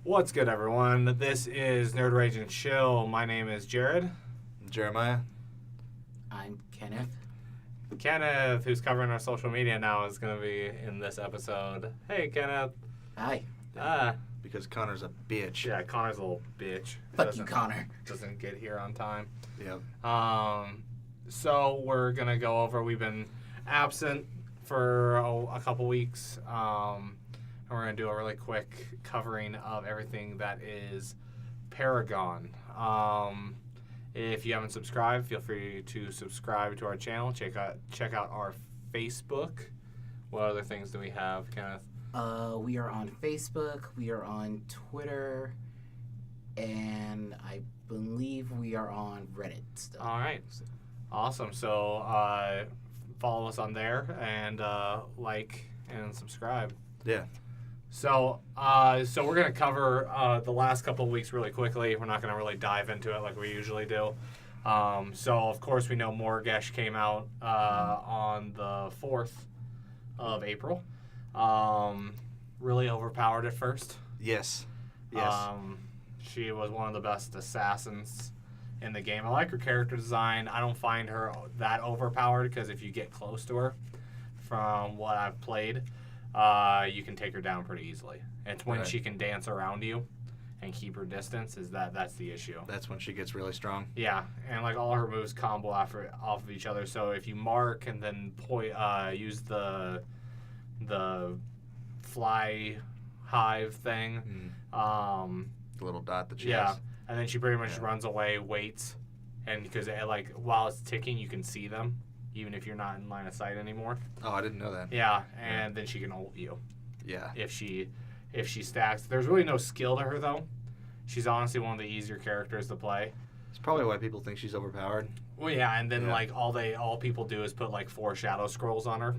What's good, everyone? This is Nerd Rage and Chill. My name is Jared. Jeremiah. I'm Kenneth. Kenneth, who's covering our social media now, is going to be in this episode. Hey, Kenneth. Hi. Because Connor's a bitch. Yeah, Connor's a little bitch. Fuck you, Connor. Doesn't get here on time. Yep. So we're going to go over, we've been absent for a couple weeks. And we're going to do a really quick covering of everything that is Paragon. If you haven't subscribed, feel free to subscribe to our channel. Check out our Facebook. What other things do we have, Kenneth? We are on Facebook, we are on Twitter, and I believe we are on Reddit still. All right. Awesome. So follow us on there and like and subscribe. Yeah. So we're going to cover the last couple of weeks really quickly. We're not going to really dive into it like we usually do. So, of course, we know Morgesh came out on the 4th of April. Really overpowered at first. Yes. She was one of the best assassins in the game. I like her character design. I don't find her that overpowered because if you get close to her, from what I've played, you can take her down pretty easily. It's when she can dance around you and keep her distance that's the issue. That's when she gets really strong. Yeah, and like all her moves combo off of each other. So if you mark and then use the fly hive thing, The little dot that she yeah, has. and then she pretty much runs away, waits, and because while it's ticking, you can see them. Even if you're not in line of sight anymore. Oh, I didn't know that. Yeah, and then she can ult you. Yeah. If she stacks. There's really no skill to her, though. She's honestly one of the easier characters to play. It's probably why people think she's overpowered. Well, yeah, and then like all people do is put like 4 shadow scrolls on her.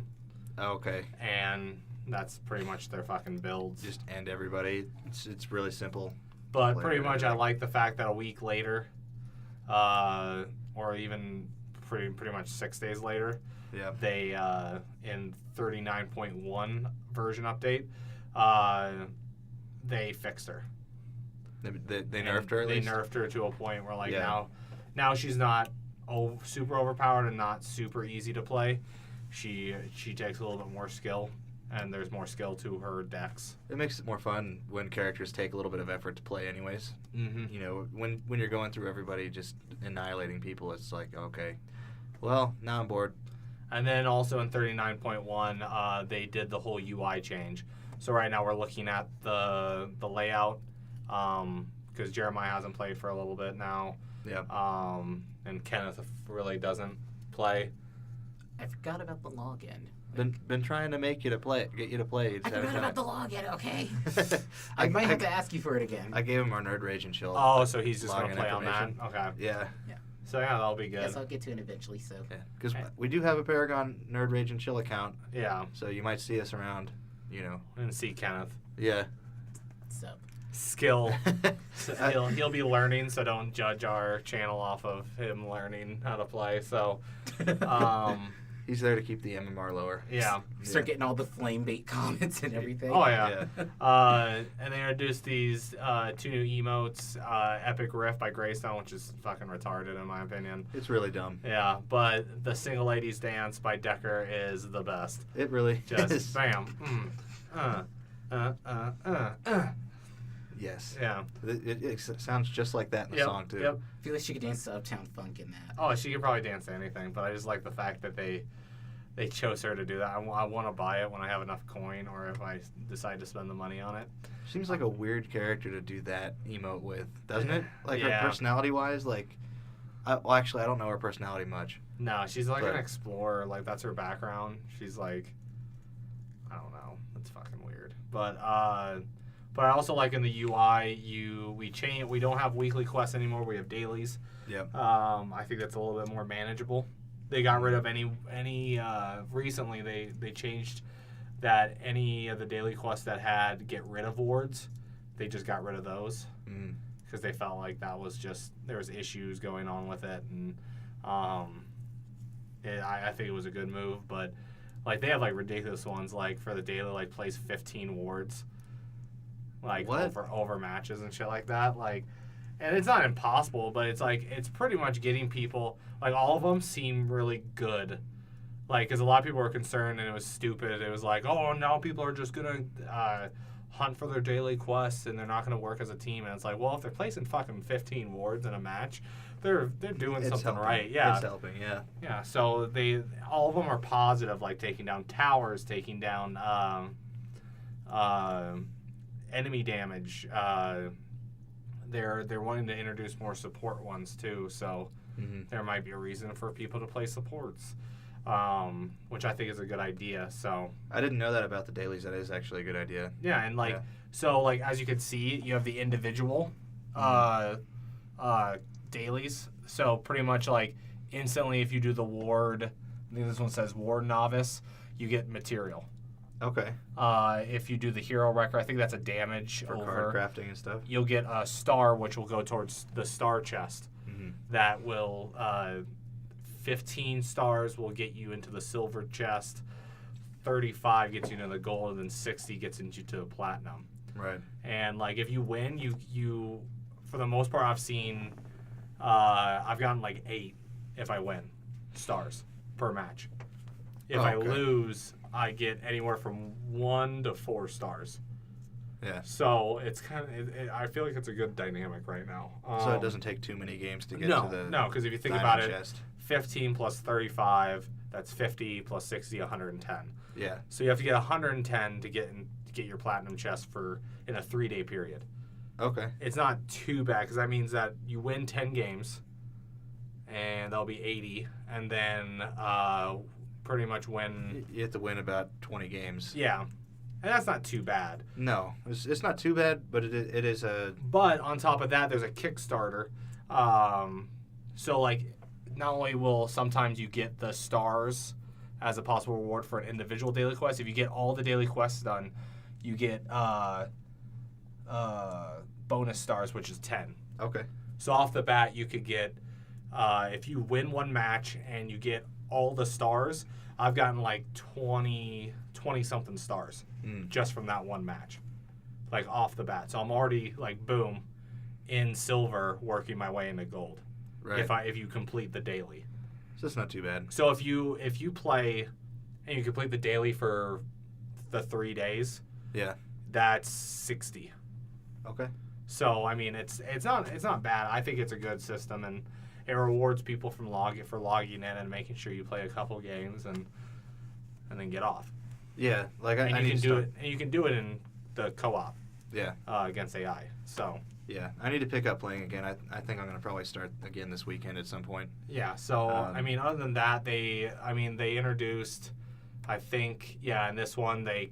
Oh, okay. And that's pretty much their fucking builds. Just end everybody. It's really simple. But pretty much I like the fact that a week later, or even pretty much 6 days later, they in 39.1 version update, they fixed her. They nerfed her at least? They nerfed her to a point where now she's not super overpowered and not super easy to play. She takes a little bit more skill, and there's more skill to her dex. It makes it more fun when characters take a little bit of effort to play anyways. Mm-hmm. You know, when you're going through everybody just annihilating people, it's like, okay, well, now I'm bored. And then also in 39.1, they did the whole UI change. So right now we're looking at the layout, because Jeremiah hasn't played for a little bit now. Yeah. And Kenneth really doesn't play. I forgot about the login. Been trying to get you to play. I forgot about the login, okay? I might have to ask you for it again. I gave him our Nerd Rage and Chill. Oh, so he's just going to play on that? Okay. Yeah. So yeah, that'll be good. Yes, I'll get to it eventually, so. Because we do have a Paragon Nerd Rage and Chill account. Yeah. So you might see us around, And see Kenneth. Yeah. So. Skill. He'll be learning, so don't judge our channel off of him learning how to play. So, he's there to keep the MMR lower. Yeah. Start getting all the flame bait comments and everything. Oh, yeah. And they introduced these 2 new emotes, Epic Rift by Greystone, which is fucking retarded in my opinion. It's really dumb. Yeah, but the Single Ladies Dance by Decker is the best. It really just is. Bam. Yes. Yeah. It sounds just like that in the song, too. Yep. I feel like she could dance to Uptown Funk in that. Oh, she could probably dance to anything, but I just like the fact that they chose her to do that. I want to buy it when I have enough coin or if I decide to spend the money on it. Seems like a weird character to do that emote with, doesn't it? Like her personality-wise, like... actually, I don't know her personality much. No, she's like an explorer. Like, that's her background. She's like... I don't know. It's fucking weird. But I also like in the UI, we don't have weekly quests anymore. We have dailies. Yep. I think that's a little bit more manageable. They got rid of any recently they changed that any of the daily quests that had get rid of wards, they just got rid of those because they felt like that was just there was issues going on with it, and I think it was a good move. But like they have like ridiculous ones like for the daily, like place 15 wards. like What? over matches and shit like that. Like, and it's not impossible, but it's like it's pretty much getting people. Like all of them seem really good. Like, because a lot of people were concerned and it was stupid. It was like, oh, now people are just gonna hunt for their daily quests and they're not gonna work as a team. And it's like, well, if they're placing fucking 15 wards in a match, they're doing It's something helping. right. Yeah, It's helping. Yeah. yeah. So all of them are positive, like taking down towers, taking down enemy damage. They're wanting to introduce more support ones too. So there might be a reason for people to play supports. Which I think is a good idea. So I didn't know that about the dailies. That is actually a good idea. yeah, and like so like as you can see, you have the individual dailies. So pretty much like instantly, if you do the ward, I think this one says ward novice, you get material. Okay. If you do the hero wrecker, I think that's a damage For over. card crafting and stuff. You'll get a star, which will go towards the star chest. That will 15 stars will get you into the silver chest, 35 gets you into the gold, and then 60 gets into the platinum. Right. And like if you win, you for the most part I've seen I've gotten like 8 if I win stars per match. If I lose, I get anywhere from 1 to 4 stars. Yeah. So it's kind of I feel like it's a good dynamic right now. So it doesn't take too many games to get to the no, because if you think diamond about it, chest. 15 plus 35, that's 50 plus 60, 110. Yeah. So you have to get 110 to get your platinum chest in a 3-day period. Okay. It's not too bad because that means that you win 10 games, and that'll be 80, and then pretty much win. You have to win about 20 games. Yeah, and that's not too bad. No, it's not too bad, but it is a. But on top of that, there's a Kickstarter. So like, not only will sometimes you get the stars as a possible reward for an individual daily quest. If you get all the daily quests done, you get bonus stars, which is 10. Okay. So off the bat, you could get, if you win one match and you get all the stars, I've gotten like 20-something stars just from that one match, like off the bat. So I'm already like, boom, in silver, working my way into gold. Right. If you complete the daily. So it's not too bad. So if you play and you complete the daily for the 3 days, Yeah. that's 60. Okay. So I mean, it's not bad. I think it's a good system, and it rewards people for logging in and making sure you play a couple games and then get off. Yeah, like And I you need can to do start, it. And you can do it in the co-op Yeah. against AI. So Yeah, I need to pick up playing again. I think I'm gonna probably start again this weekend at some point. yeah. So I mean, other than that, they introduced, I think, in this one they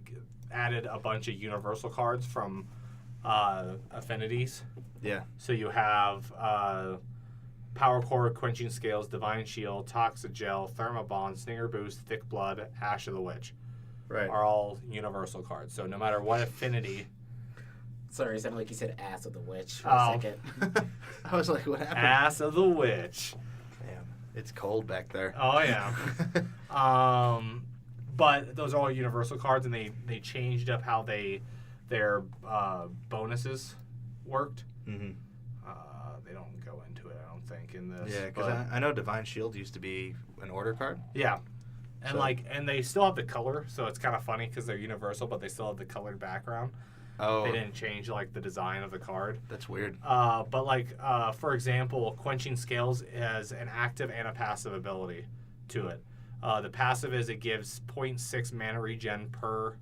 added a bunch of universal cards from affinities. Yeah. So you have Power Core, Quenching Scales, Divine Shield, Toxigel, Thermobond, Stinger Boost, Thick Blood, Ash of the Witch. Right. Are all universal cards. So no matter what affinity. Sorry, it sounded like you said ass of the witch for Oh. a second. I was like, what happened? Ass of the Witch. Damn, it's cold back there. Oh yeah. But those are all universal cards, and they changed up how their bonuses worked. Mm-hmm. They don't go into it, I don't think, in this. Yeah, because I know Divine Shield used to be an order card. Yeah. And So- and they still have the color, so it's kind of funny because they're universal, but they still have the colored background. Oh, They didn't change like the design of the card. that's weird. But like for example, Quenching Scales has an active and a passive ability to it. The passive is it gives 0.6 mana regen per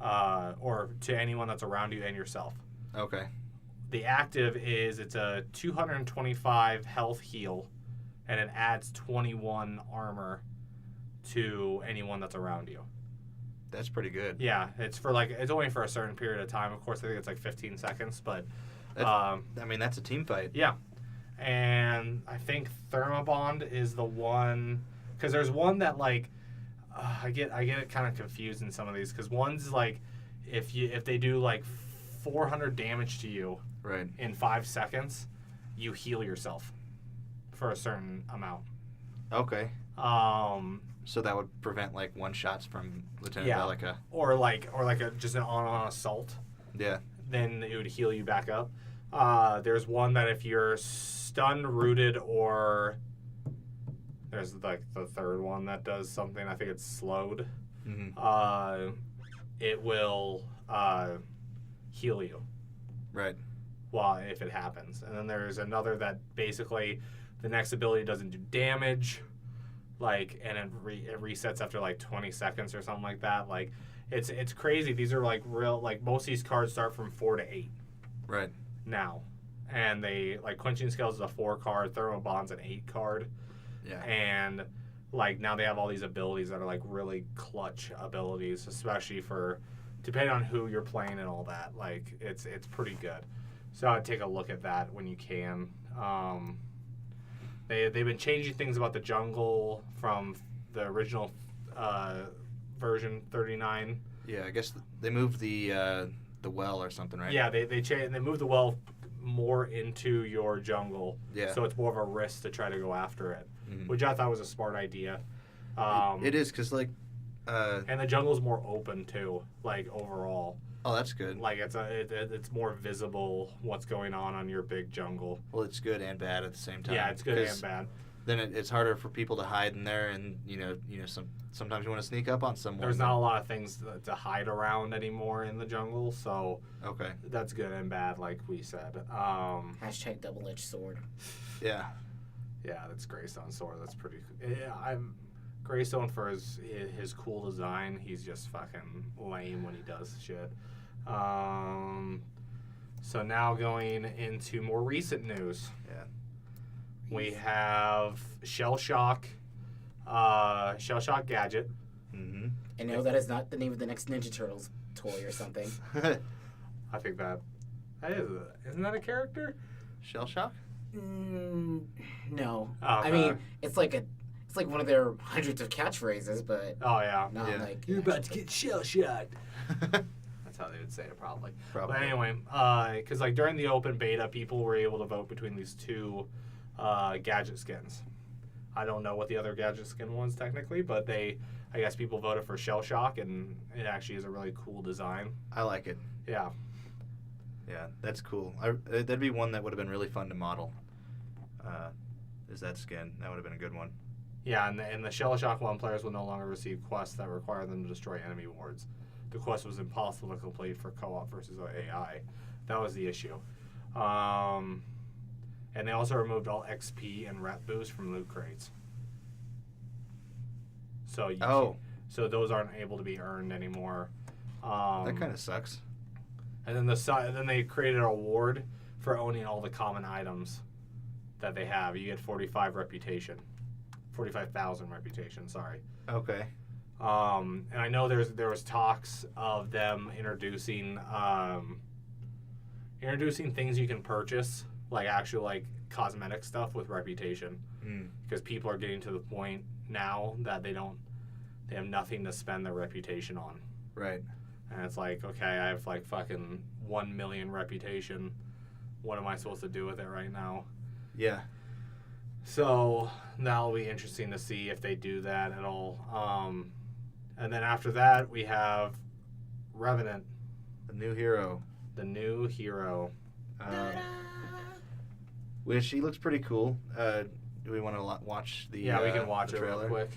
or to anyone that's around you and yourself. Okay. The active is it's a 225 health heal, and it adds 21 armor to anyone that's around you. That's pretty good. Yeah, it's only for a certain period of time. Of course, I think it's like 15 seconds, but I mean, that's a team fight. yeah. And I think Thermobond is the one, because there's one that like I get it kind of confused in some of these, because one's like if they do like 400 damage to you Right. in 5 seconds, you heal yourself for a certain amount. Okay. So that would prevent like one shots from Lieutenant Bellica. or like just an on assault. Yeah. then it would heal you back up. There's one that if you're stunned, rooted, or there's like the third one that does something. I think it's slowed. Mm-hmm. It will heal you. Right. Well, if it happens. And then there's another that basically the next ability doesn't do damage, like, and it resets after like 20 seconds or something like that. Like, it's crazy. These are like real, like most of these cards start from 4 to 8. Right. Now, and they like Quenching Scales is a 4 card, Thermal Bond's an 8 card. Yeah. And like now they have all these abilities that are like really clutch abilities, especially for depending on who you're playing and all that. Like it's pretty good. So I'd take a look at that when you can. They've been changing things about the jungle from the original version 39. Yeah, I guess they moved the well or something, right? Yeah, they moved the well more into your jungle. Yeah. So it's more of a risk to try to go after it, which I thought was a smart idea. It is because like. And the jungle's more open too, like overall. Oh, that's good. Like it's more visible what's going on your big jungle. Well, it's good and bad at the same time. Yeah, it's good and bad. Then it's harder for people to hide in there, and sometimes you want to sneak up on someone. There's not a lot of things to hide around anymore in the jungle, so okay, that's good and bad, like we said. Hashtag double-edged sword. Yeah, that's Greystone's sword. That's pretty. I'm Greystone for his cool design. He's just fucking lame when he does shit. So now going into more recent news. Yeah. We have Shell Shock gadget. Mm-hmm. And no, that is not the name of the next Ninja Turtles toy or something. I think that is. Isn't that a character? Shell Shock? No. Oh, I mean, it's like one of their hundreds of catchphrases, but oh yeah, not like you're about to get shell shocked. That's how they would say it, probably. But anyway, because like during the open beta, people were able to vote between these two gadget skins. I don't know what the other gadget skin was technically, but I guess people voted for Shell Shock, and it actually is a really cool design. I like it. Yeah. Yeah, that's cool. That'd be one that would have been really fun to model. Is that skin? That would have been a good one. Yeah, and the Shell Shock one, players will no longer receive quests that require them to destroy enemy wards. The quest was impossible to complete for co-op versus AI. That was the issue. And they also removed all XP and rep boosts from loot crates. So so those aren't able to be earned anymore. That kind of sucks. And then then they created an award for owning all the common items that they have. You get 45,000 reputation. Sorry. Okay. And I know there was talks of them introducing things you can purchase, like actual like cosmetic stuff with reputation, because people are getting to the point now that they have nothing to spend their reputation on. Right. And it's like, okay, I have like fucking 1 million reputation. What am I supposed to do with it right now? Yeah. So that'll be interesting to see if they do that at all. And then after that, we have Revenant. The new hero. Which he looks pretty cool. Do we want to watch the Yeah, we can watch it trailer real quick.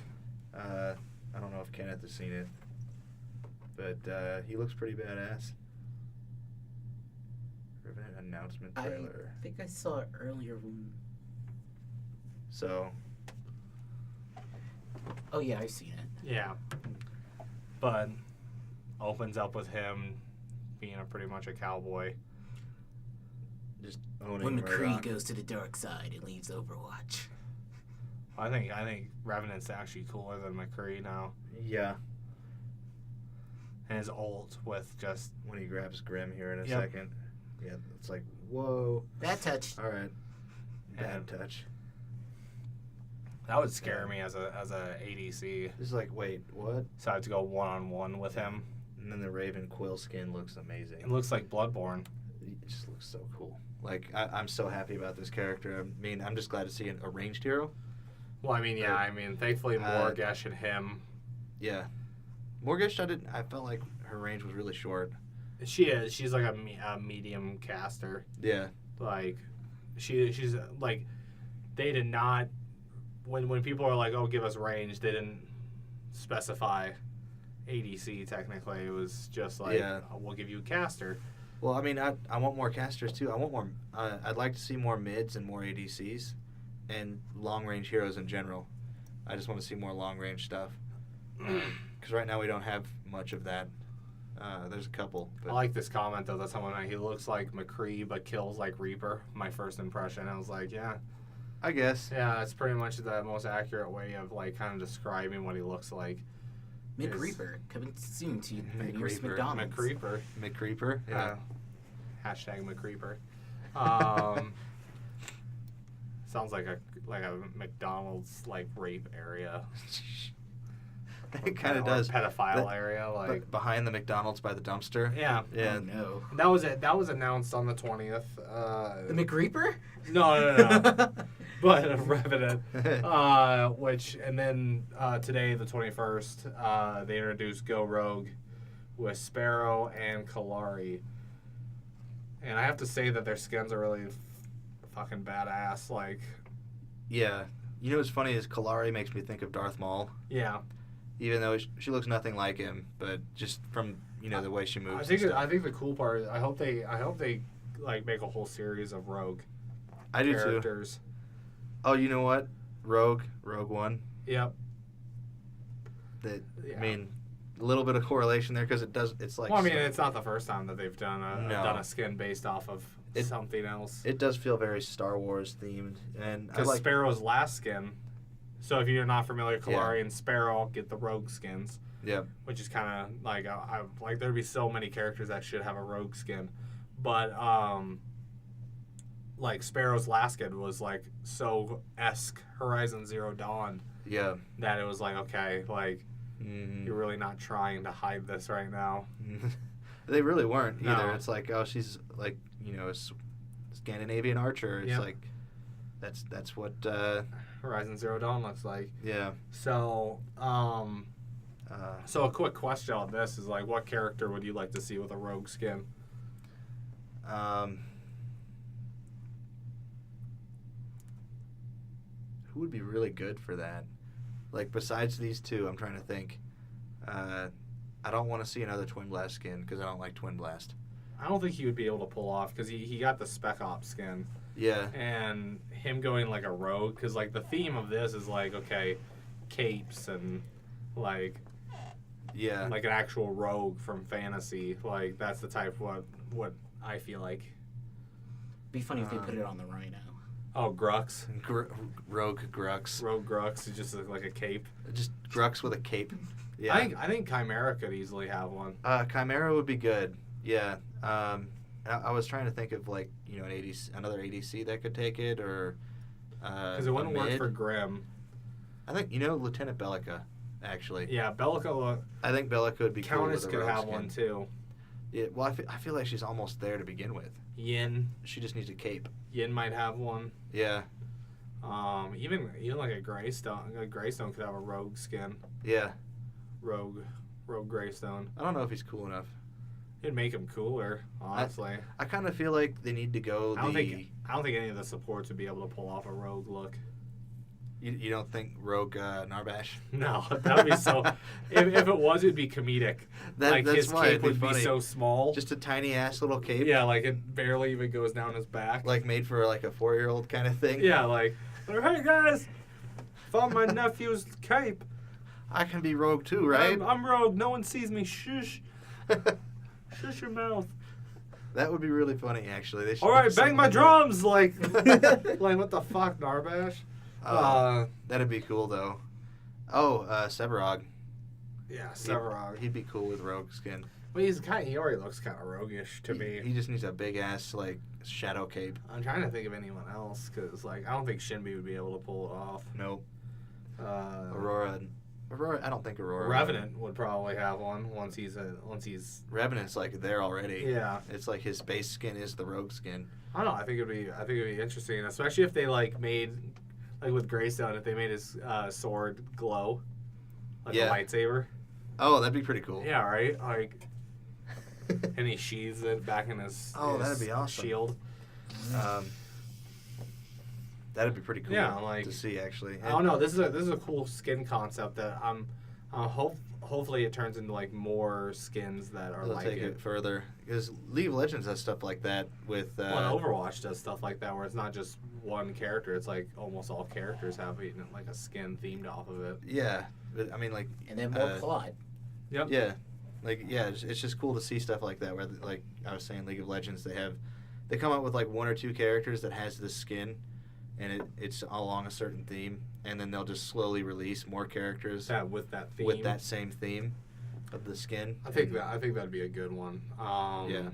I don't know if Kenneth has seen it. But he looks pretty badass. Revenant announcement trailer. I think I saw it earlier. So. Oh yeah, I've seen it. Yeah. But opens up with him being pretty much a cowboy. Just owning when McCree Murdoch. goes to the dark side and leaves Overwatch. I think Revenant's actually cooler than McCree now. Yeah. And his ult with just When he grabs Grim here in a second. Yeah, it's like, whoa. Bad touch. All right. Bad touch. that would scare me as a ADC. It's like, wait, what? So I had to go 1-on-1 with him. And then the Raven Quill skin looks amazing. It looks like Bloodborne. It just looks so cool. Like, I'm so happy about this character. I mean, I'm just glad to see a ranged hero. Well, I mean, yeah, thankfully Morgesh and him. Yeah. Morgesh, I felt like her range was really short. She is. She's like a medium caster. Yeah. Like, she's like, they did not. When people are like, oh, give us range, they didn't specify ADC. Technically, it was just like, oh, we'll give you a caster. Well, I mean, I want more casters too. I want more. I'd like to see more mids and more ADCs, and long range heroes in general. I just want to see more long range stuff. Because right now we don't have much of that. There's a couple. But. I like this comment though. That someone he looks like McCree but kills like Reaper. My first impression, I was like, yeah. I guess. Yeah, that's pretty much the most accurate way of like kind of describing what he looks like. McReaper coming soon to McDonald's. McCreeper. Yeah. Hashtag McCreeper. Sounds like a McDonald's like rape area. It kind of does. Pedophile area, like behind the McDonald's by the dumpster. Yeah. Yeah. Oh, no. That was it. That was announced on the 20th. The McReaper? No. But Revenant, and then today, the 21st, they introduced Go Rogue with Sparrow and Kalari. And I have to say that their skins are really fucking badass. Like, yeah. You know what's funny is Kalari makes me think of Darth Maul. Yeah. Even though she looks nothing like him, but just from the way she moves. I think the cool part is I hope they like make a whole series of Rogue. I do characters. Too. Oh, you know what? Rogue One. Yep. I mean, a little bit of correlation there because it's like. Well, I mean, it's not the first time that they've done a skin based off of something else. It does feel very Star Wars themed, and because Sparrow's last skin. So if you're not familiar, Kalari and Sparrow get the Rogue skins. Yep. Which is kind of like I like there'd be so many characters that should have a Rogue skin, but like Sparrow's last skin was like so Horizon Zero Dawn. Yeah. That it was like, okay, like you're really not trying to hide this right now. They really weren't either. No. It's like, oh, she's like a Scandinavian archer. It's like that's what Horizon Zero Dawn looks like. Yeah. So so a quick question on this is like, what character would you like to see with a Rogue skin? Who would be really good for that? Like, besides these two, I'm trying to think. I don't want to see another Twin Blast skin because I don't like Twin Blast. I don't think he would be able to pull off because he got the Spec Ops skin. Yeah. And him going like a rogue, because like the theme of this is like, okay, capes and like. Yeah. Like an actual rogue from fantasy. Like, that's the type of what I feel like. Be funny if they put it on the Rhino. Oh, Grux. Rogue Grux. Rogue Grux is just like a cape. Just Grux with a cape. Yeah. I think Chimera could easily have one. Chimera would be good. Yeah. I was trying to think of like another ADC that could take it, or because it wouldn't work for Grim. I think Lieutenant Bellica, actually. Yeah, Bellica. I think Bellica would be cool with a Countess could have one too. Yeah, well, I feel like she's almost there to begin with. Yin. She just needs a cape. Yin might have one. Yeah. Even like a Greystone. A Greystone could have a rogue skin. Yeah. Rogue Greystone. I don't know if he's cool enough. It'd make him cooler, honestly. I kind of feel like they need to go. I don't think any of the supports would be able to pull off a rogue look. You don't think Rogue Narbash? No, that would be so. if it was, it'd be comedic. Like that's his why cape would funny. be so small, just a tiny ass little cape. Yeah, like it barely even goes down his back. Like made for like a 4-year-old kind of thing. Yeah, like, hey guys, found my nephew's cape. I can be Rogue too, right? I'm Rogue. No one sees me. Shush. Shush your mouth. That would be really funny, actually. They should all right, bang my drums, like what the fuck, Narbash? That'd be cool though. Oh, Severog. Yeah, Severog. He'd be cool with rogue skin. Well, he already looks kind of roguish to me. He just needs a big ass like shadow cape. I'm trying to think of anyone else because like I don't think Shinbi would be able to pull it off. Nope. Aurora. I don't think Aurora. Revenant would probably have one once he's. Revenant's like there already. Yeah. It's like his base skin is the rogue skin. I don't know. I think it'd be interesting, especially if they like made. Like with Greystone, if they made his sword glow, like a lightsaber. Oh, that'd be pretty cool. Yeah, right. Like, and he sheathes it back in his, Oh, his that'd be awesome. shield. That'd be pretty cool to see, actually. I don't know. This is a cool skin concept that hopefully it turns into like more skins that are They'll like take it further, because League of Legends has stuff like that with. Well, Overwatch does stuff like that where it's not just one character. It's like almost all characters have like a skin themed off of it. Yeah, but I mean, like. And then more plot. Yep. Yeah, it's just cool to see stuff like that. Where, like I was saying, League of Legends, they come up with like one or two characters that has this skin, and it's all along a certain theme, and then they'll just slowly release more characters with that theme, with that same theme of the skin. I think that'd be a good one. Yeah.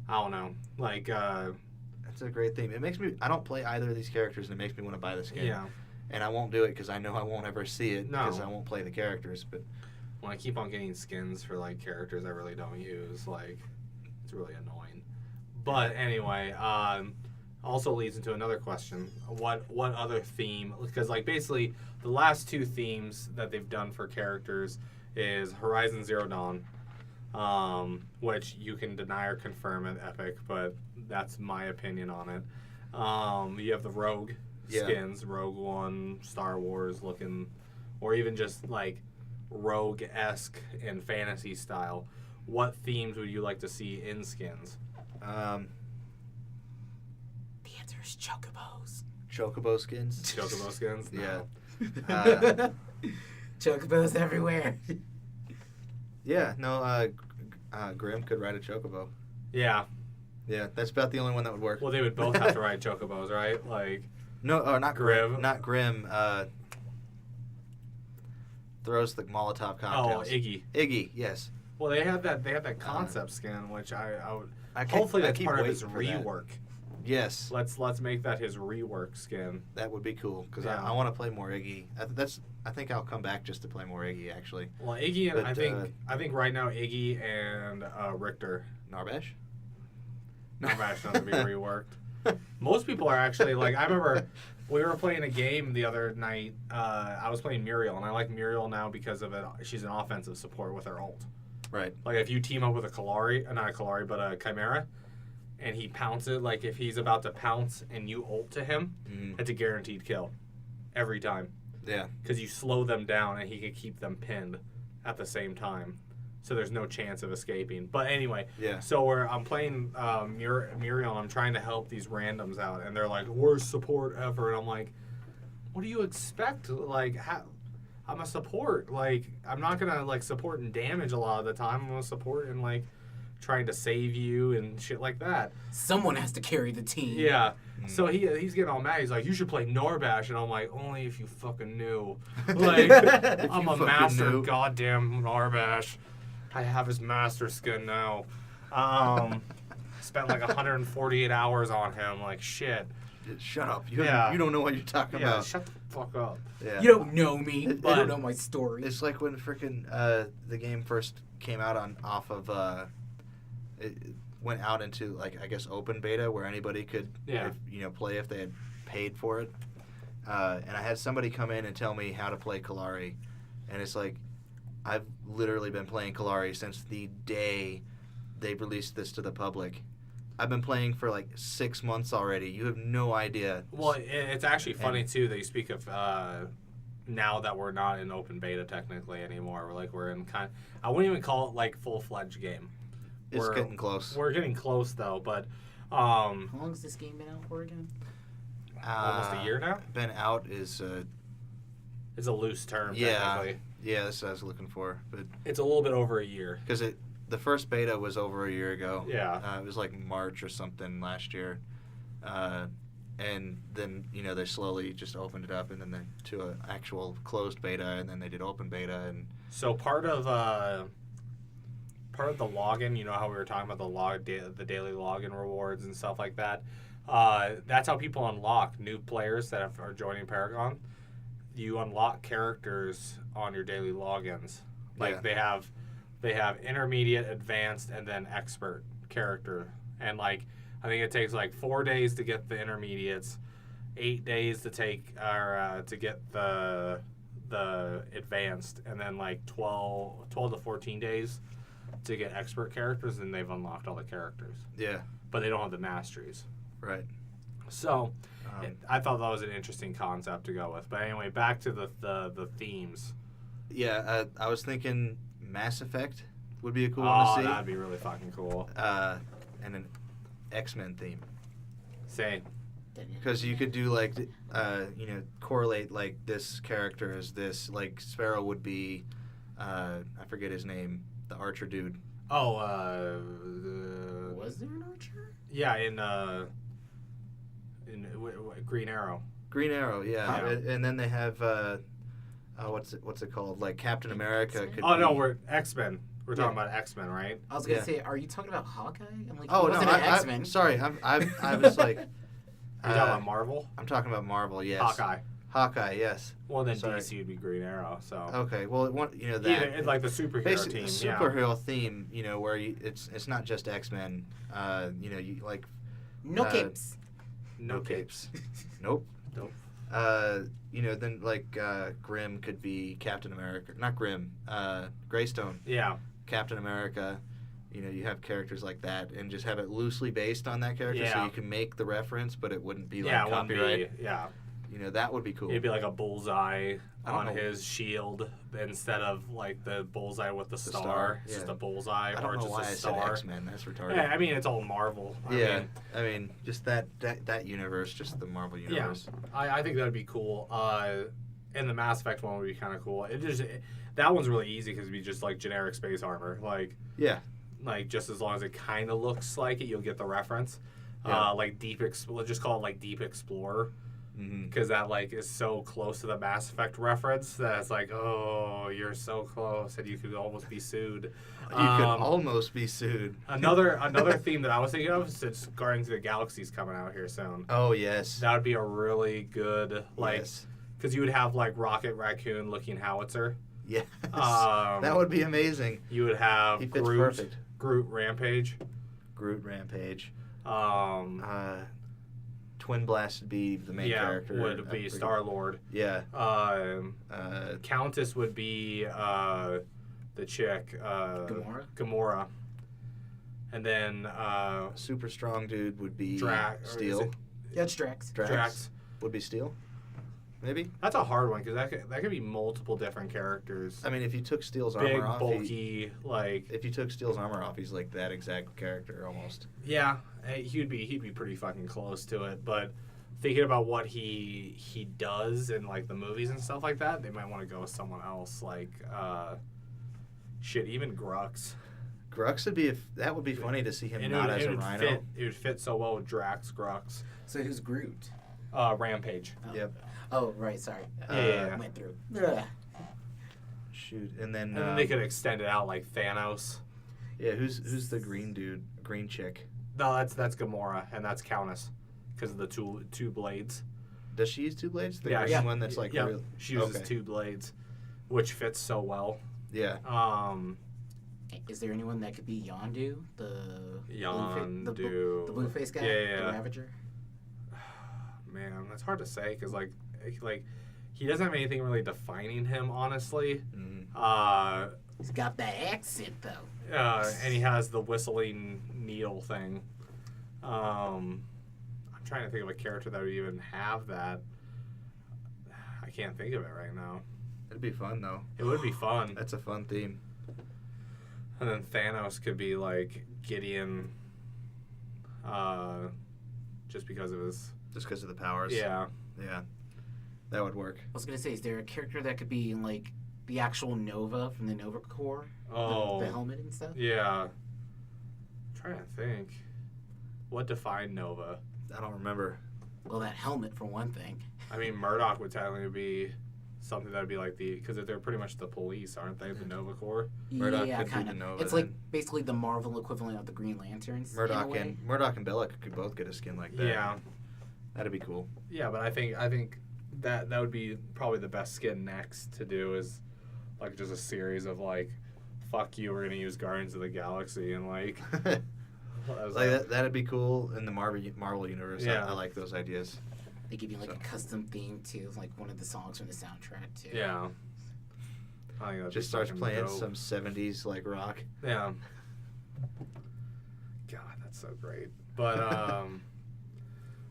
I don't know. Like that's a great theme. It makes me. I don't play either of these characters, and it makes me want to buy the skin. Yeah. And I won't do it because I know I won't ever see it because I won't play the characters. But when I keep on getting skins for like characters I really don't use, like it's really annoying. But anyway, also leads into another question. What other theme? Because like basically the last two themes that they've done for characters is Horizon Zero Dawn, which you can deny or confirm at Epic, but that's my opinion on it. You have the Rogue skins, Rogue One, Star Wars looking, or even just like Rogue-esque in fantasy style. What themes would you like to see in skins? The answer is chocobos. Chocobo skins. Chocobo skins? No. Yeah. Chocobos everywhere. Yeah. No. Grim could ride a chocobo. Yeah. Yeah, that's about the only one that would work. Well, they would both have to ride chocobos, right? Like. No, not Grim. Griv. Not Grim. Throws the Molotov cocktails. Oh, Iggy. Iggy, yes. Well, they had that concept skin, which I would. I Hopefully, I that's keep part of waiting his for that. rework. Yes. Let's make that his rework skin. That would be cool because Yeah. I want to play more Iggy. I think I'll come back just to play more Iggy actually. Well, Iggy and But, I think right now Iggy and Richter. Narbash. Narbash doesn't be reworked. Most people are actually like, I remember we were playing a game the other night. I was playing Muriel, and I like Muriel now because of it. She's an offensive support with her ult. Right. Like if you team up with not a Kalari, but a Chimera, and he pounces, like if he's about to pounce and you ult to him, it's a guaranteed kill every time. Yeah. Because you slow them down and he can keep them pinned at the same time. So there's no chance of escaping. But anyway, so I'm playing Muriel, and I'm trying to help these randoms out, and they're like, worst support ever. And I'm like, what do you expect? Like, I'm a support. Like, I'm not going to, like, support and damage a lot of the time. I'm going to support and, like, trying to save you and shit like that. Someone has to carry the team. Yeah. So he's getting all mad. He's like, you should play Norbash. And I'm like, only if you fucking knew. Like, I'm a master goddamn Norbash. I have his master skin now. Spent like 148 hours on him. Like, shit. Shut up. You don't know what you're talking about. Shut the fuck up. Yeah. You don't know me. You don't know my story. It's like when freaking the game first came out off of it went out into like I guess open beta where anybody could play if they had paid for it. And I had somebody come in and tell me how to play Kalari, and it's like I've literally been playing Kalari since the day they released this to the public. I've been playing for like 6 months already. You have no idea. Well, it's actually funny too that you speak of now that we're not in open beta technically anymore. We're in I wouldn't even call it like full-fledged game. It's getting close. We're getting close though, but how long has this game been out for again? Almost a year now. Been out is a loose term. Technically. Yeah, that's what I was looking for, but it's a little bit over a year. Because the first beta was over a year ago. Yeah. It was like March or something last year. And then, they slowly just opened it up and then to an actual closed beta, and then they did open beta. And so part of the login, how we were talking about the daily login rewards and stuff like that, that's how people unlock new players that are joining Paragon. You unlock characters on your daily logins. Like they have intermediate, advanced, and then expert character. And like I think it takes like 4 days to get the intermediates, 8 days to get the advanced, and then like 12 to 14 days to get expert characters, then they've unlocked all the characters. Yeah. But they don't have the masteries. Right. So, I thought that was an interesting concept to go with. But anyway, back to the themes. Yeah, I was thinking Mass Effect would be a cool one to see. Oh, that'd be really fucking cool. And an X-Men theme. Same. Because you could do, like, correlate, like, this character as this. Like, Sparrow would be, I forget his name, the archer dude. Oh, Was there an Archer? yeah, in Green Arrow. Green Arrow, yeah. And then they have, what's it called? Like, Captain America could Oh, be... no, we're X-Men. We're talking about X-Men, right? I was gonna say, are you talking about Hawkeye? I'm like, Oh, he wasn't no, an X-Men. sorry. I was like... You're talking about Marvel? I'm talking about Marvel, yes. Hawkeye, yes. Well, then Sorry. DC would be Green Arrow, so... Okay, well, that... Either, like the superhero team, superhero theme, where it's not just X-Men, you like... No capes. No capes. Nope. Nope. Then, like, Grimm could be Captain America. Not Grimm. Greystone. Yeah. Captain America. You have characters like that, and just have it loosely based on that character, so you can make the reference, but it wouldn't be like copyright. That would be cool. It'd be like a bullseye on his shield instead of like the bullseye with the star. It's just a bullseye or just a star. I said X-Men. That's retarded. Yeah, I mean it's all Marvel. I mean just that universe, just the Marvel universe. Yeah, I think that'd be cool. And the Mass Effect one would be kind of cool. That one's really easy because it'd be just like generic space armor. Like just as long as it kind of looks like it, you'll get the reference. Yeah. Like let's just call it like Deep Explorer. Because that like is so close to the Mass Effect reference that it's like, oh, you're so close, and you could almost be sued. You could almost be sued. Another theme that I was thinking of, since Guardians of the Galaxy's coming out here soon. Oh yes, that would be a really good because you would have like Rocket Raccoon looking howitzer. Yes, that would be amazing. You would have he fits perfect. Groot Rampage. Twin Blast would be the main character. Would be Star-Lord. Yeah. Countess would be the chick. Gamora. And then... super strong dude would be Steel. Yeah, it's Drax. Drax. Would be Steel? Maybe? That's a hard one, because that could be multiple different characters. I mean, if you took Steel's armor off... bulky, If you took Steel's armor off, he's like that exact character, almost. Yeah, he'd be pretty fucking close to it, but thinking about what he does in, like, the movies and stuff like that, they might want to go with someone else, like, even Grux. Grux would be funny to see him as a rhino. It would fit so well with Drax, Grux. So who's Groot? Rampage. Oh. Yep. Oh, right, sorry. Went through. Shoot, and then they could extend it out like Thanos. Yeah, who's the green dude, green chick? No, that's Gamora, and that's Countess, because of the two blades. Does she use two blades? The green one that's like real... She uses two blades, which fits so well. Yeah. Is there anyone that could be Yondu, the blue face guy, the Ravager? Man, that's hard to say because like he doesn't have anything really defining him, honestly. He's got that accent though. And he has the whistling needle thing. I'm trying to think of a character that would even have that. I can't think of it right now. It'd be fun though. It would be fun. That's a fun theme. And then Thanos could be like Gideon, just because of the powers. Yeah. Yeah. That would work. I was gonna say, is there a character that could be in like the actual Nova from the Nova Corps? Oh. The helmet and stuff? Yeah. I'm trying to think. What defined Nova? I don't remember. Well, that helmet for one thing. I mean, Murdoch would technically be something that would be like because they're pretty much the police, aren't they? The Nova Corps. Murdoch kind of. It's like basically the Marvel equivalent of the Green Lanterns. Murdoch and Bella could both get a skin like that. Yeah, that'd be cool. Yeah, but I think that would be probably the best skin next to do is like just a series of like, fuck you, we're gonna use Guardians of the Galaxy and like. That'd be cool in the Marvel universe. Yeah. I like those ideas. They give you like a custom theme to like one of the songs from the soundtrack too. Yeah. I think just starts playing some 70s like rock. Yeah. God, that's so great. But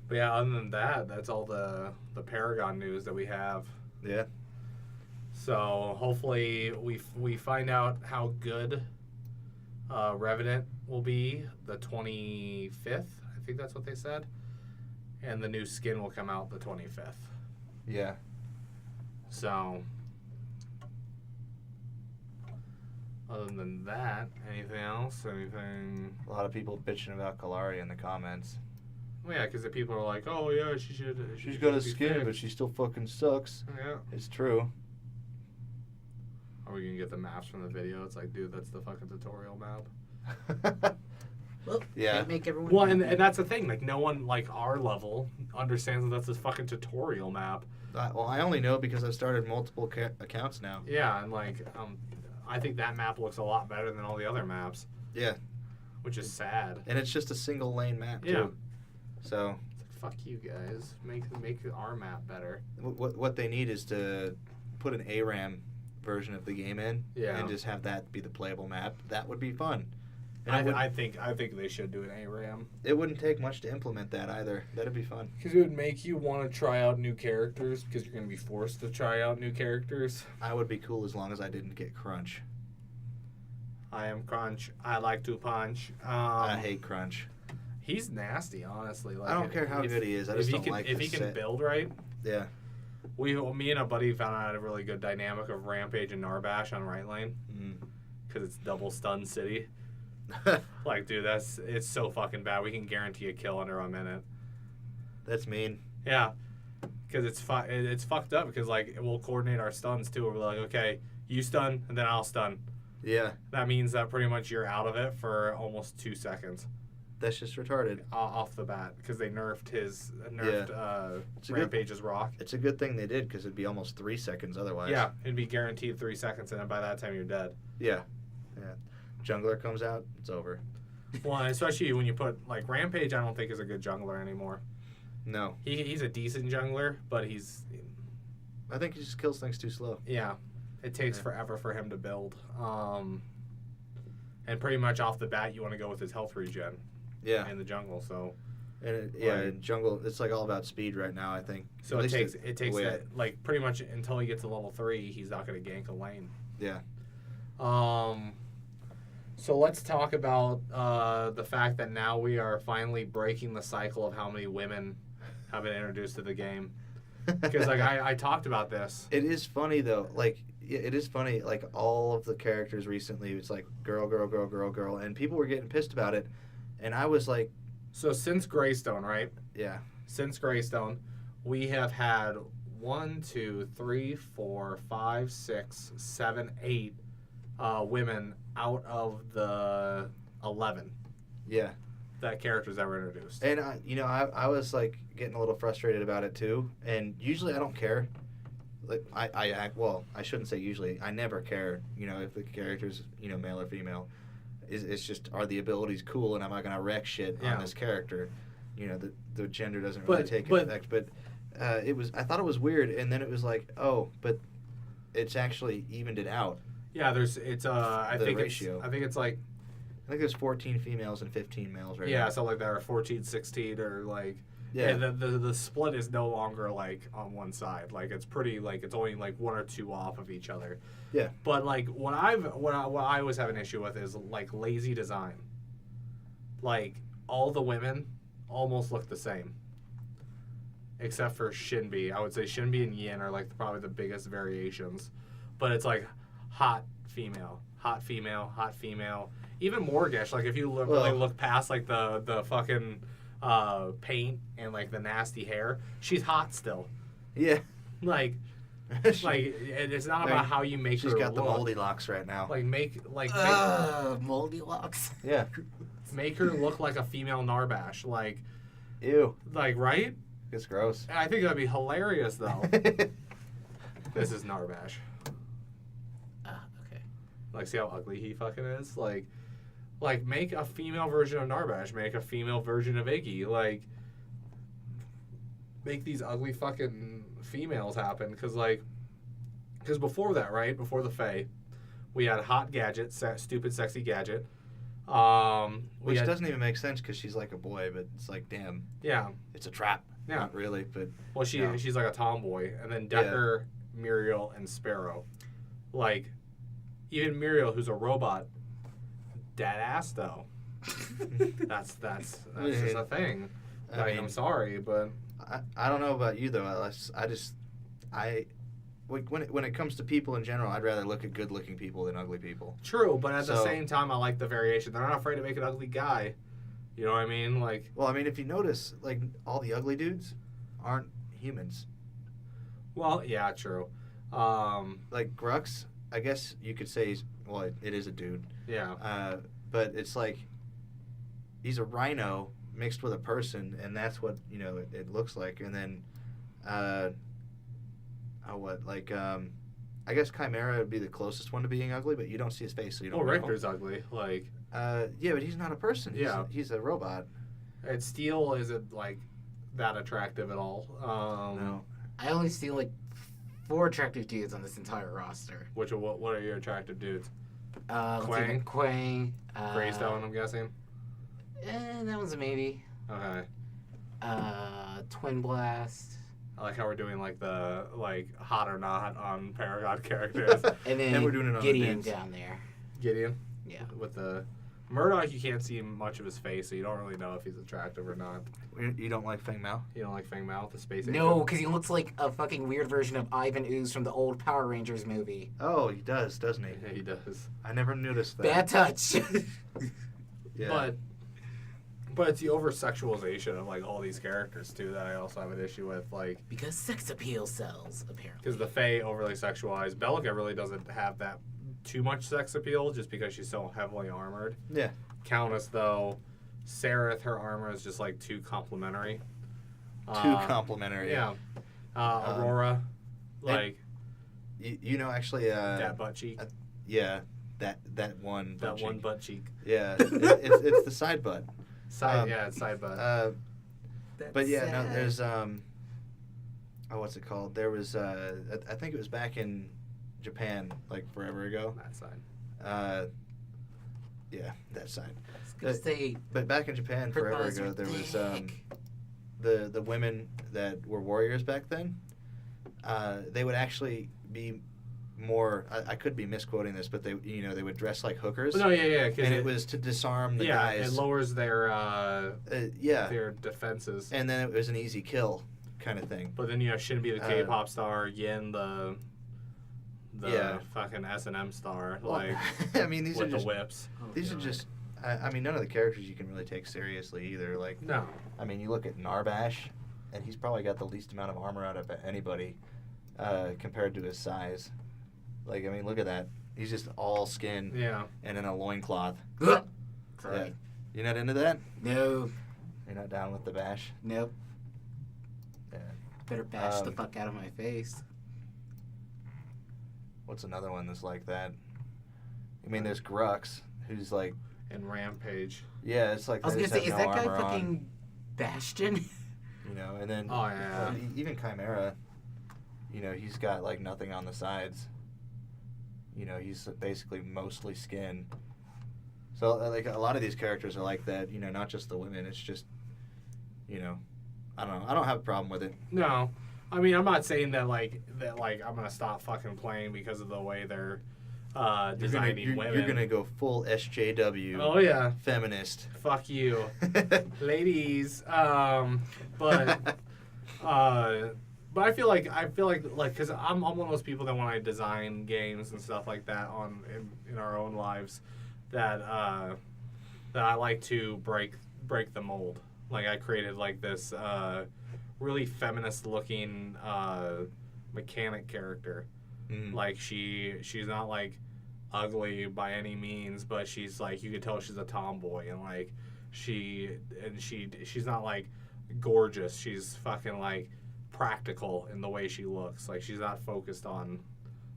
but yeah, other than that, that's all the Paragon news that we have. Yeah. So hopefully we find out how good Revenant will be the 25th. I think that's what they said. And the new skin will come out the 25th. Yeah. So other than that, anything else? Anything? A lot of people bitching about Kalari in the comments. Well, yeah, because the people are like, "Oh yeah, she should." She's got a be skin, fixed." but she still fucking sucks. Yeah. It's true. Are we gonna get the maps from the video? It's like, dude, that's the fucking tutorial map. Well, Yeah. can't make everyone Well, and happy. that's the thing. Like, no one like our level understands that that's this fucking tutorial map. Well, I only know because I've started multiple accounts now. Yeah, and like, I think that map looks a lot better than all the other maps, Yeah. which is sad. And it's just a single lane map, too. Yeah. So It's like, fuck you guys. Make our map better. what they need is to put an ARAM version of the game in Yeah. and just have that be the playable map. That would be fun. And I think they should do an ARAM. it wouldn't take much to implement that either. That'd be fun. Because it would make you want to try out new characters because you're going to be forced to try out new characters. I would be cool as long as I didn't get Crunch. I am Crunch. I like to punch. I hate Crunch. He's nasty, honestly. Like, I don't care how good he is. I just don't like if the he can set. build right. Yeah. Me and a buddy found out a really good dynamic of Rampage and Narbash on right lane Mm. because it's double stun city. Like, dude, it's so fucking bad. We can guarantee a kill under a minute. That's mean. Yeah, because it's fucked up because like we'll coordinate our stuns too. We're like, okay, you stun and then I'll stun. Yeah. That means that pretty much you're out of it for almost 2 seconds That's just retarded. off the bat because they nerfed It's a good- Rampage's rock. It's a good thing they did because it'd be almost 3 seconds otherwise. Yeah, it'd be guaranteed 3 seconds, and then by that time you're dead. Yeah. Yeah. Jungler comes out, it's over. Well, and especially when you put like Rampage, I don't think is a good jungler anymore. No. He's a decent jungler, but I think he just kills things too slow. yeah, it takes forever for him to build. And pretty much off the bat, you want to go with his health regen Yeah. in the jungle. So In jungle, it's like all about speed right now, I think. so At it least takes the way that, like pretty much until he gets to level 3, he's not going to gank a lane. Yeah. So let's talk about the fact that now we are finally breaking the cycle of how many women have been introduced to the game. Because like I talked about this. It is funny though. Like it is funny. Like all of the characters recently, it's like girl, girl, girl, girl, girl, and people were getting pissed about it. And I was like, So since Greystone, right? yeah, Since Greystone, we have had 1, 2, 3, 4, 5, 6, 7, 8 women out of the 11 yeah. that characters that were introduced. And I was like getting a little frustrated about it too. And usually I don't care. Like I shouldn't say usually. I never care. If the character's male or female. It's just, are the abilities cool, and am I gonna wreck shit on this character? The gender doesn't really take an effect. But I thought it was weird, and then it was like, oh, but it's actually evened it out. Yeah, I think ratio. it's like I think there's 14 females and 15 males right now. yeah, so like there are 14, 16 or like Yeah. the split is no longer like on one side. Like it's pretty like it's only like 1 or 2 off of each other. Yeah. But like what I always have an issue with is like lazy design. Like all the women almost look the same. Except for Shinbi. I would say Shinbi and Yin are like probably the biggest variations. But it's like hot female, hot female, hot female. Even Morgish, like if you look past like the fucking paint and like the nasty hair, she's hot still. Yeah. Like it's not about how you make her She's got the look. moldy locks right now. Like make moldy locks. Yeah. make her look like a female Narbash. Like Ew. right? It's gross. I think that'd be hilarious though. This is Narbash. Okay. Like, see how ugly he fucking is? Like, make a female version of Narbash. Make a female version of Iggy. Like, make these ugly fucking females happen. Because before that, right? Before the Fae, we had Hot Gadget, stupid sexy Gadget. Which doesn't even make sense because she's like a boy, but it's like, damn. Yeah. It's a trap. Yeah. Not really, but. Well, she's like a tomboy. And then Decker, Muriel, and Sparrow. Like, even Muriel, who's a robot, dead ass though. that's just a thing. Like, I'm sorry, but I don't know about you though. When it comes to people in general, I'd rather look at good-looking people than ugly people. True, but at the same time, I like the variation. They're not afraid to make an ugly guy. You know what I mean? Like, well, I mean, if you notice, like all the ugly dudes aren't humans. Well, yeah, true. Like Grux, I guess you could say it is a dude. Yeah. But it's like he's a rhino mixed with a person, and that's what it looks like. And then, I guess Chimera would be the closest one to being ugly, but you don't see his face, so you don't know. Richter's ugly. Like. Yeah, but he's not a person. He's a robot. And Steel isn't like that attractive at all. No. I only see like 4 attractive dudes on this entire roster. What are your attractive dudes? Quang. Greystone, I'm guessing. That one's a maybe. Okay. Twin Blast. I like how we're doing like the hot or not on Paragon characters. And then we're doing it on Gideon the dudes. down there. Gideon. Yeah. With the Murdoch, you can't see much of his face, so you don't really know if he's attractive or not. You don't like Feng Mao? You don't like Feng Mao, the space No, agent? because he looks like a fucking weird version of Ivan Ooze from the old Power Rangers movie. Oh, he does, doesn't he? Yeah, he does. I never noticed that. Bad touch. Yeah. But it's the over-sexualization of like all these characters too that I also have an issue with, like because sex appeal sells, apparently. because the Fae overly sexualized. Bellica really doesn't have that too much sex appeal just because she's so heavily armored. Yeah. Countess though, Sereth, her armor is just like too complimentary. Too complimentary. Yeah. Aurora, like actually. that butt cheek. Yeah, that one. That butt cheek. one butt cheek. Yeah, it's the side butt. It's side butt. But yeah, no, there's what's it called? There was I think it was back in Japan like forever ago. That side. Yeah, that side. But back in Japan forever ago, there was the women that were warriors back then. They would actually be more. I could be misquoting this, but they would dress like hookers. No, yeah. And it was to disarm the guys. Yeah, it lowers their their defenses. And then it was an easy kill kind of thing. But then shouldn't be the K-pop star, Yin the fucking S&M star, like I mean these with are just the whips. These are just. I mean, none of the characters you can really take seriously either. Like, no. I mean, you look at Narbash, and he's probably got the least amount of armor out of anybody compared to his size. Like, I mean, look at that. He's just all skin and in a loincloth. Yeah. You're not into that? No. You're not down with the bash? Nope. Yeah. Better bash the fuck out of my face. What's another one that's like that? I mean, there's Grux, who's like... And Rampage. Yeah, it's like... I was going to say, is that guy fucking Bastion? And then... Oh, yeah. Even Chimera, he's got, like, nothing on the sides. He's basically mostly skin. So, like, a lot of these characters are like that, not just the women. It's just, I don't know. I don't have a problem with it. No. I mean, I'm not saying that I'm going to stop fucking playing because of the way they're designing women. You're going to go full SJW. Oh, yeah. Feminist. Fuck you. Ladies. But I feel like because I'm one of those people that when I design games and stuff like that in our own lives, that I like to break the mold. Like I created like this really feminist looking mechanic character. Like she's not like ugly by any means, but she's like you could tell she's a tomboy, and like she's not like gorgeous. She's fucking like practical in the way she looks. Like she's not focused on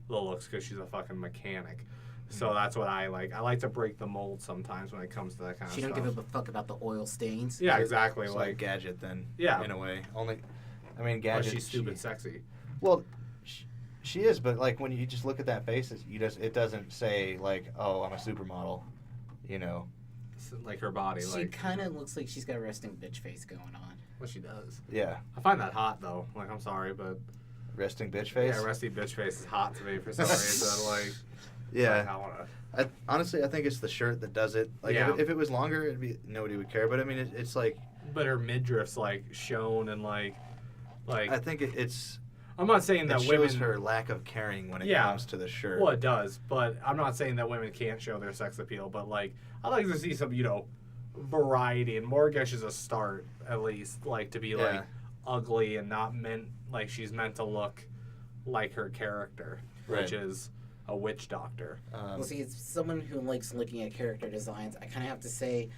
the looks because she's a fucking mechanic. So that's what I like. I like to break the mold sometimes when it comes to that kind of stuff. She don't give a fuck about the oil stains. Yeah, exactly. It's like Gadget then. Yeah. In a way. Gadget. She's stupid sexy. Well, she is, but like when you just look at that face, it doesn't say like, oh, I'm a supermodel, like her body. She Like, kind of looks like she's got a resting bitch face going on. what she does. Yeah. I find that hot though. Like, I'm sorry, but Resting bitch face. yeah, resty bitch face is hot to me for some reason. Like, Yeah. like, I wanna. Honestly, I think it's the shirt that does it. Like, Yeah. if it was longer, it'd be nobody would care. But I mean, it's like But her midriff's like shown and like. I think it's. I'm not saying It that shows women. her lack of caring when it Yeah. comes to the shirt. Well, it does, but I'm not saying that women can't show their sex appeal. But like, I like to see some, variety, and Morgesh is a start at least. Like to be like ugly and not meant like she's meant to look like her character, which is a witch doctor. Well, see, it's someone who likes looking at character designs. I kind of have to say,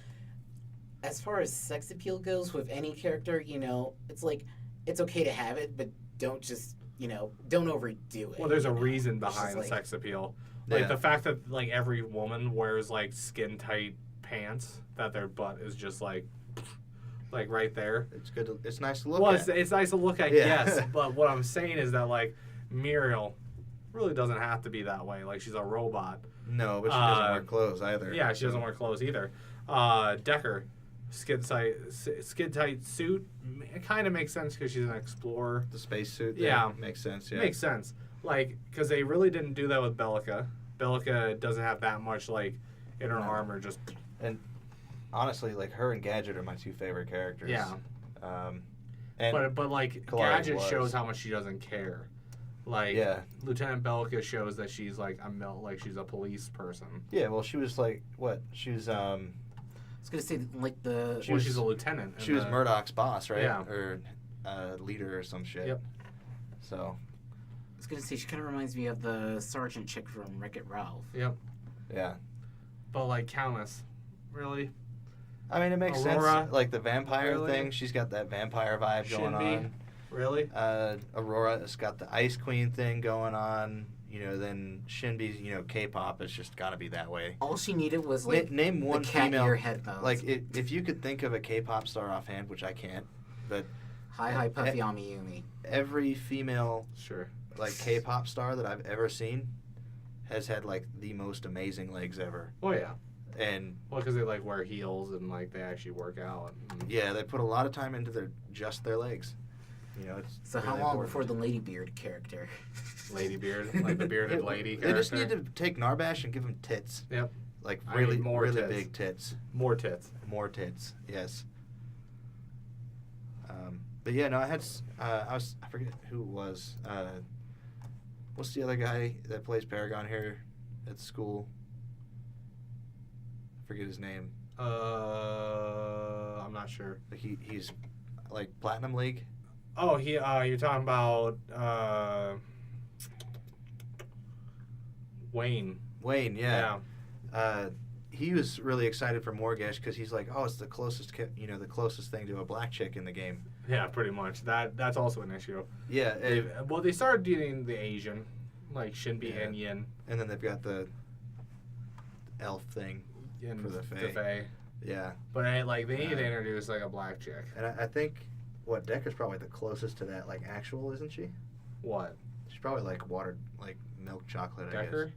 as far as sex appeal goes with any character, it's like, it's okay to have it, but don't just, don't overdo it. Well, there's a reason behind like- sex appeal. Like Yeah. the fact that like every woman wears like skin tight pants that their butt is just like right there. It's good. It's nice to look Well, at. it's nice to look at, Yeah. yes, but what I'm saying is that like Muriel really doesn't have to be that way. Like she's a robot. No, but she doesn't wear clothes either. Yeah, she doesn't wear clothes either. Decker, skin tight suit. It kind of makes sense because she's an explorer. The spacesuit. There Yeah. makes sense. Yeah, Makes sense. Like, because they really didn't do that with Bellica. Bellica doesn't have that much, like, in her armor. Just And honestly, like her and Gadget are my two favorite characters. Yeah. And but like, Kalari Gadget was. shows how much she doesn't care. Like, Yeah. Lieutenant Bellica shows that she's like like she's a police person. yeah, well, she was like what? She was I was gonna say like the. She's a lieutenant. she was Murdoch's boss, right? Yeah. Or leader or some shit. Yep. So. I was gonna say she kind of reminds me of the sergeant chick from Wreck-It Ralph. Yep. Yeah. But like Countess, really? I mean, it makes Aurora, sense. Like the vampire really? thing, she's got that vampire vibe going Shinbi, on. really? Aurora has got the Ice Queen thing going on. Then Shinbi's, K-pop has just got to be that way. All she needed was like Name one the cat female. ear headphones. Like if you could think of a K-pop star offhand, which I can't, but Hi Puffy Amiyumi. every female Sure. like K-pop star that I've ever seen has had like the most amazing legs ever. Oh yeah. And Well, because they like wear heels and like they actually work out. yeah, they put a lot of time into their legs. It's So how really long important. before the Ladybeard character? Lady beard, like the bearded lady They character. just need to take Narbash and give him tits. Yep. Like I really, need more really tits. big tits. More tits. More tits. Yes. But yeah, no, I forget who it was. What's the other guy that plays Paragon here at the school? I forget his name. I'm not sure. Like he's like Platinum League. Oh, you're talking about Wayne. Wayne, yeah. He was really excited for Morgesh because he's like, oh, it's the closest, the closest thing to a black chick in the game. Yeah, pretty much. That's also an issue. Yeah. Well, they started doing the Asian, like Shinbi Yeah. and Yin. And then they've got the elf thing And for the Fae. Fae. Yeah. But they need to introduce like a black chick. And I think Decker's probably the closest to that, like actual, isn't she? What? She's probably like milk chocolate. Decker?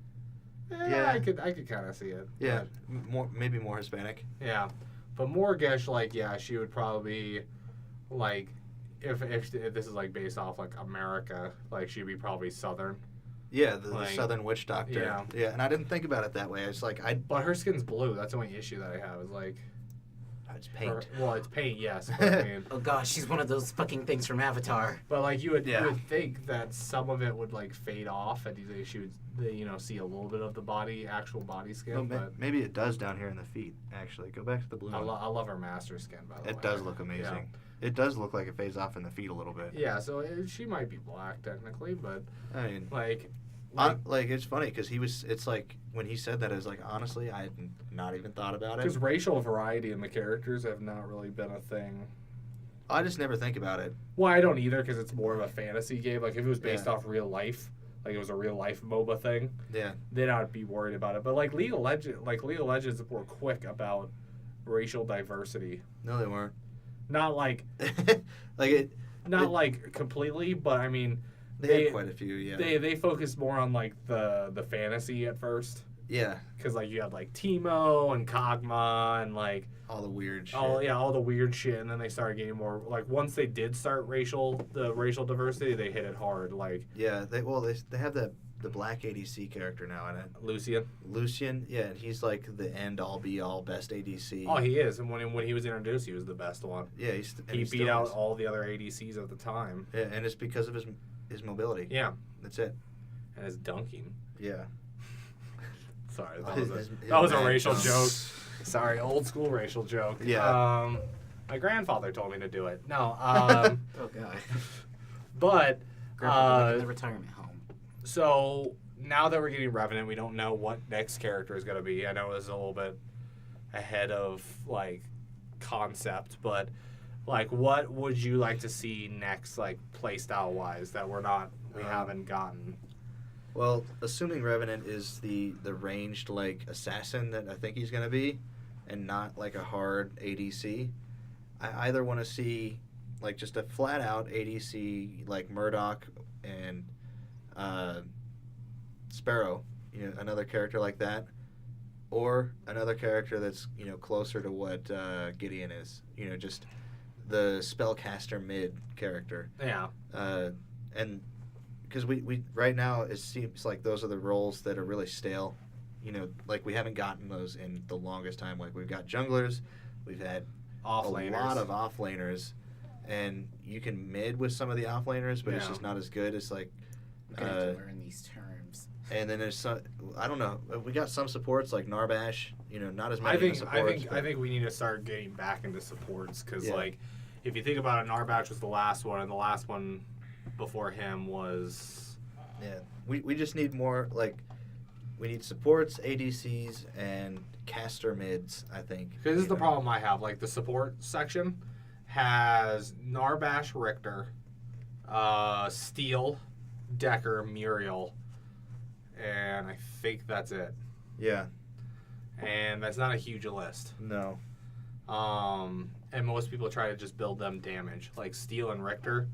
I Yeah, Yeah. I could kind of see it. guess. Yeah, maybe more Hispanic. Yeah, but Morgesh, she would probably be, like, if this is like based off like America, like she'd be probably Southern. Yeah, the Like, Southern Witch Doctor. yeah. And I didn't think about it that way. It's like But her skin's blue. That's the only issue that I have. Is like, it's paint. it's paint, yes. But, I mean, Oh gosh, she's one of those fucking things from Avatar. but like you would Yeah. think that some of it would like fade off, and she would see a little bit of the actual body skin. Well, but maybe it does down here in the feet. Actually, go back to the blue. I one. love her master skin, by the way. It does look amazing. It does look like it fades off in the feet a little bit. Yeah, so she might be black technically, but I mean, like it's funny because it's like when he said that, I was like, honestly, I had not even thought about it. because racial variety in the characters have not really been a thing. I just never think about it. Well, I don't either because it's more of a fantasy game. Like if it was based Yeah. off real life, like it was a real life MOBA thing, Yeah. then I'd be worried about it. But like League of Legends were quick about racial diversity. No, they weren't. Not like like completely, but I mean They had quite a few. Yeah. they focused more on like the fantasy at first. Yeah. Because like you had like Teemo and Kog'Maw and like All the weird shit. all the weird shit, and then they started getting more like once they did start racial diversity, they hit it hard. Like Yeah, they have the black ADC character now in it. Lucian. Yeah, and he's like the end all be all best ADC. Oh, he is, and when he was introduced, he was the best one. Yeah, he beat out all the other ADCs at the time. Yeah, and it's because of his mobility. Yeah, that's it. And his dunking. Yeah. Sorry, that was a racial joke. Sorry, old school racial joke. Yeah. My grandfather told me to do it. No. Oh god. But Grandpa in the retirement home. So now that we're getting Revenant, we don't know what next character is going to be. I know it's a little bit ahead of like concept, but like what would you like to see next, like playstyle wise, that we haven't gotten? Well, assuming Revenant is the ranged like assassin that I think he's going to be, and not like a hard ADC, I either want to see like just a flat out ADC like Murdoch and Sparrow, another character like that, or another character that's closer to what Gideon is, just the spellcaster mid character. Yeah. And because we right now it seems like those are the roles that are really stale, like we haven't gotten those in the longest time. Like we've got junglers, we've had a lot of off-laners, and you can mid with some of the off-laners, but it's just not as good as like. I'm gonna have to learn these terms. And then there's some, I don't know, we got some supports like Narbash, not as many supports. I think we need to start getting back into supports because like if you think about it, Narbash was the last one, and the last one before him was. Yeah, we just need more like. We need supports, ADCs, and caster mids, I think. Because this is the problem I have. Like, the support section has Narbash, Richter, Steel, Decker, Muriel, and I think that's it. Yeah. And that's not a huge list. No. And most people try to just build them damage. Like, Steel and Richter,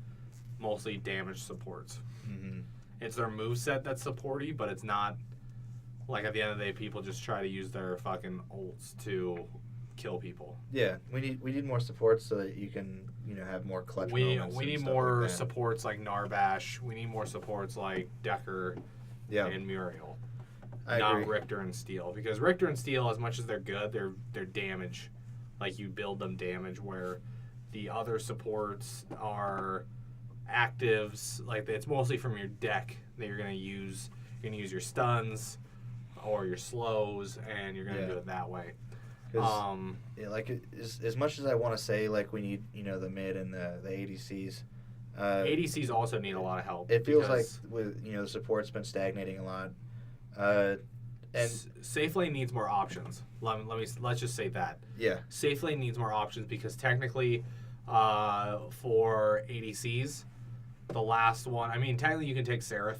mostly damage supports. Mm-hmm. It's their moveset that's supporty, but it's not... Like, at the end of the day, people just try to use their fucking ults to kill people. Yeah, we need more supports so that you can, have more clutch moments. We need more supports like Narbash. We need more supports like Decker and Muriel. Not agree. Richter and Steel. Because Richter and Steel, as much as they're good, they're damage. Like, you build them damage, where the other supports are actives. Like, it's mostly from your deck that you're going to use. You're going to use your stuns or your slows, and you're going to do it that way. As much as I want to say, like, we need, the mid and the ADCs. ADCs also need a lot of help. It feels like, with the support's been stagnating a lot. And safe lane needs more options. Let's just say that. Yeah. Safe lane needs more options because technically, for ADCs, the last one, I mean, technically you can take Seraph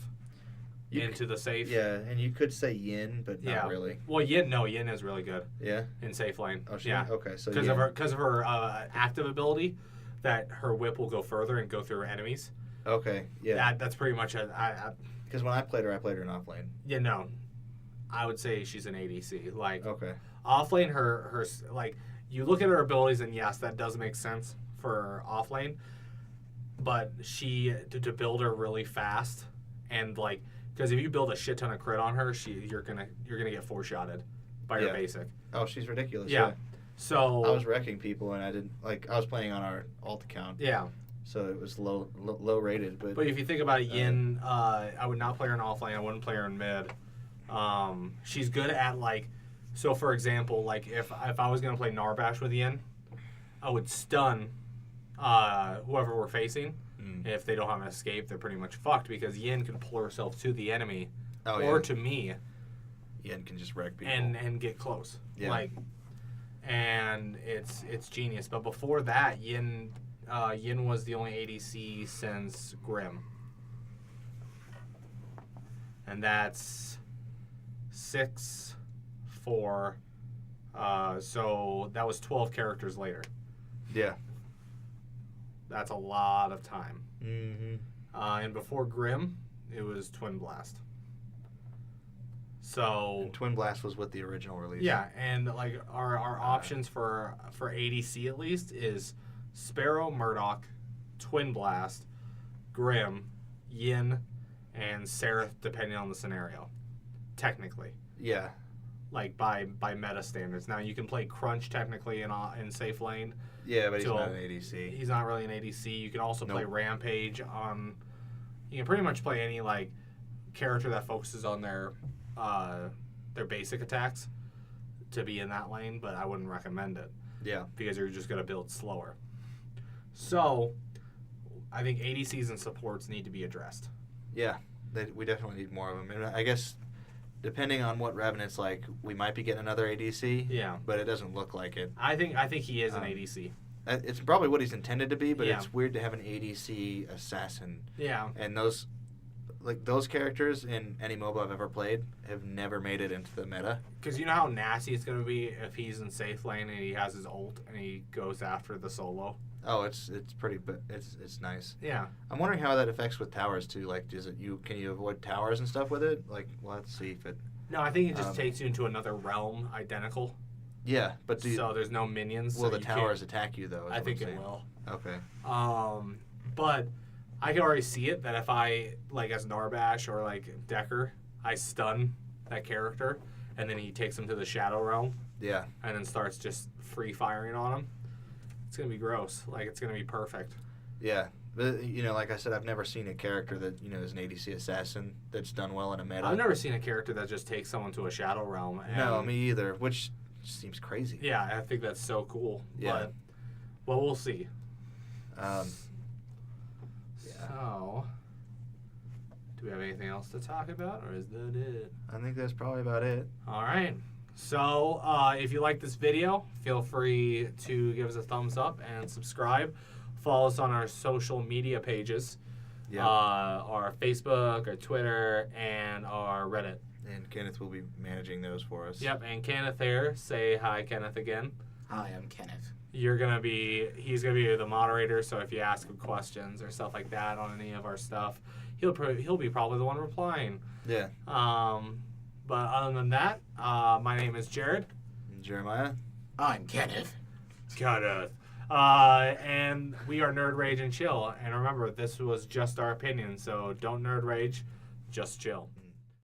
into the safe. Yeah, and you could say Yin, but not really. Well, Yin is really good. Yeah. In safe lane. Oh, yeah. Okay, so because of her active ability, that her whip will go further and go through her enemies. Okay. Yeah. That's pretty much it. Because when I played her in off lane. Yeah, no. I would say she's an ADC. Like, okay. Off lane, her like, you look at her abilities, and yes, that does make sense for off lane. But to build her really fast, and like, because if you build a shit ton of crit on her, you're gonna get four-shotted by your basic. Oh, she's ridiculous. Yeah. So I was wrecking people, and I was playing on our alt account. Yeah. So it was low rated, but if you think about it, Yin, I would not play her in off lane. I wouldn't play her in mid. She's good at like, so for example, like if I was gonna play Narbash with Yin, I would stun whoever we're facing. If they don't have an escape, they're pretty much fucked because Yin can pull herself to the enemy or to me. Yin can just wreck people and get close. Yeah. Like, and it's genius. But before that, Yin was the only ADC since Grim, and that's 6, 4. So that was 12 characters later. Yeah. That's a lot of time. Mm-hmm. And before Grim, it was Twin Blast. So And Twin Blast was with the original release. yeah, and like our options for ADC at least is Sparrow, Murdoch, Twin Blast, Grim, Yin, and Seraph, depending on the scenario. Technically, Yeah. like by meta standards. Now you can play Crunch technically in safe lane. Yeah, but he's So, not an ADC. He's not really an ADC. You can also play Nope. Rampage on. You can pretty much play any like character that focuses on their basic attacks to be in that lane, but I wouldn't recommend it Yeah. because you're just gonna build slower. So, I think ADCs and supports need to be addressed. Yeah. We definitely need more of them. And I guess depending on what Revenant's like, we might be getting another ADC. Yeah, But it doesn't look like it. I think he is an Um, ADC. It's probably what he's intended to be, but Yeah. it's weird to have an ADC assassin. Yeah, And those characters in any MOBA I've ever played have never made it into the meta. because you know how nasty it's gonna be if he's in safe lane and he has his ult and he goes after the solo. Oh, it's pretty, but it's nice. Yeah. I'm wondering how that affects with towers too. Like, can you avoid towers and stuff with it? Like, we'll have to see if it. No, I think it just Um, takes you into another realm identical. Yeah, but So there's no minions. will so the you can't- towers attack you though? is I what think I'm it saying. will. Okay. But I can already see it that if I like as Narbash or like Decker, I stun that character and then he takes him to the Shadow Realm Yeah. and then starts just free firing on him. It's gonna be gross. Like it's gonna be perfect. Yeah. But, like I said, I've never seen a character that is an ADC assassin that's done well in a meta. I've never seen a character that just takes someone to a Shadow Realm. And No, me either. Which seems crazy. Yeah, I think that's so cool. Yeah. But we'll see. Yeah. So, do we have anything else to talk about, or is that it? I think that's probably about it. All right. So, if you like this video, feel free to give us a thumbs up and subscribe. Follow us on our social media pages, Yeah. our Facebook, our Twitter, and our Reddit. And Kenneth will be managing those for us. Yep, and Kenneth there. Say hi, Kenneth, again. Hi, I'm Kenneth. He's gonna be the moderator, so if you ask him questions or stuff like that on any of our stuff, he'll be probably the one replying. Yeah. But other than that, my name is Jared. And Jeremiah. I'm Kenneth. Kenneth. And we are Nerd Rage and Chill. And remember, this was just our opinion, so don't nerd rage, just chill.